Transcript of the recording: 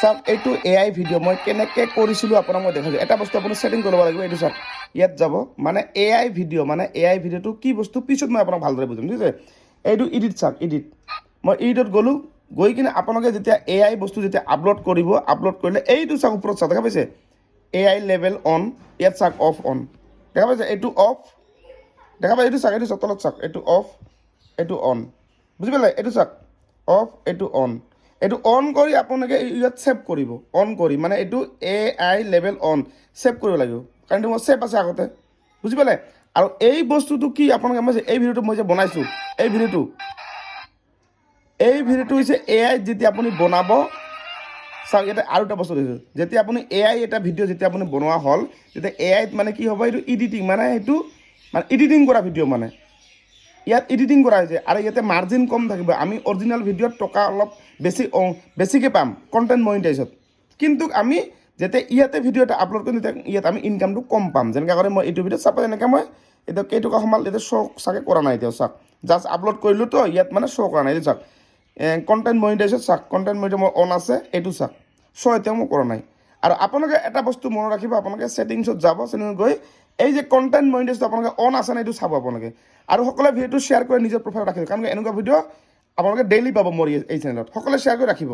চাওক এইটো AI video' মই কেনেকৈ কৰিছিলোঁ আপোনাক মই দেখাইছোঁ এটা বস্তু আপুনি ছেটিং কৰিব লাগিব এইটো চাওক ইয়াত যাব মানে AI ভিডিঅ'টো কি বস্তু পিছত মই আপোনাক ভালদৰে বুজাম ঠিক আছে এইটো ইডিট চাওক ইডিট মই ইডিটত গ'লোঁ গৈ কিনে আপোনালোকে যেতিয়া AI বস্তু যেতিয়া আপলোড কৰিব আপলোড কৰিলে এইটো চাওক ওপৰত চাওক দেখা পাইছে AI লেভেল অন ইয়াত চাওক অফ অন দেখা পাইছে এইটো অফ দেখা পাইছে এইটো চাওক এইটো চাওক তলত চাওক এইটো অফ এইটো অন বুজি পালে এইটো চাওক অফ এইটো অন এইটো অন কৰি আপোনালোকে ইয়াত ছেভ কৰিব অন কৰি মানে এইটো AI লেভেল অন ছেভ কৰিব লাগিব কাৰণ এইটো মোৰ ছেভ আছে আগতে বুজি পালে আৰু এই বস্তুটো কি আপোনালোকে মই এই ভিডিঅ'টো মই যে বনাইছোঁ এই ভিডিঅ'টো হৈছে AI যেতিয়া আপুনি বনাব চাওক ইয়াতে আৰু এটা বস্তু দেখিছোঁ যেতিয়া আপুনি AI এটা ভিডিঅ' যেতিয়া আপুনি বনোৱা হ'ল তেতিয়া AIত মানে কি হ'ব এইটো এডিটিং মানে সেইটো মানে এডিটিং কৰা ভিডিঅ' মানে ইয়াত এডিটিং কৰা হৈছে আৰু ইয়াতে মাৰ্জিন কম থাকিব আমি অৰিজিনেল ভিডিঅ'ত টকা অলপ বেছিকৈ পাম কণ্টেণ্ট মনিটাইজত কিন্তু আমি যেতিয়া ইয়াতে ভিডিঅ' এটা আপলোড কৰিম তেতিয়া ইয়াত আমি ইনকামটো কম পাম যেনেকৈ কৰি মই এইটো ভিডিঅ'ত চাপ'জ এনেকৈ মই এতিয়া কেইটকা সোমাল এতিয়া শ্ব' চাগে কৰা নাই এতিয়া চাওক জাষ্ট আপলোড কৰিলোঁ তো ইয়াত মানে শ্ব' কৰা নাই চাওক কণ্টেণ্ট মনিটাইজত চাওক কণ্টেণ্ট মনিটাইজ মোৰ অন আছে এইটো চাওক শ্ব' এতিয়া মই কৰা নাই আৰু আপোনালোকে এটা বস্তু মনত ৰাখিব আপোনালোকে ছেটিংছত যাব ছেটিংছত গৈ এই যে কণ্টেণ্ট মনিটাইজটো আপোনালোকে অন আছে নাই এইটো চাব আপোনালোকে আৰু সকলোৱে ভিডিঅ'টো শ্বেয়াৰ কৰি নিজৰ প্ৰফাইলত ৰাখিব কাৰণ এনেকুৱা ভিডিঅ' আপোনালোকে ডেইলি পাব মোৰ এই চেনেলত সকলোৱে শ্বেয়াৰ কৰি ৰাখিব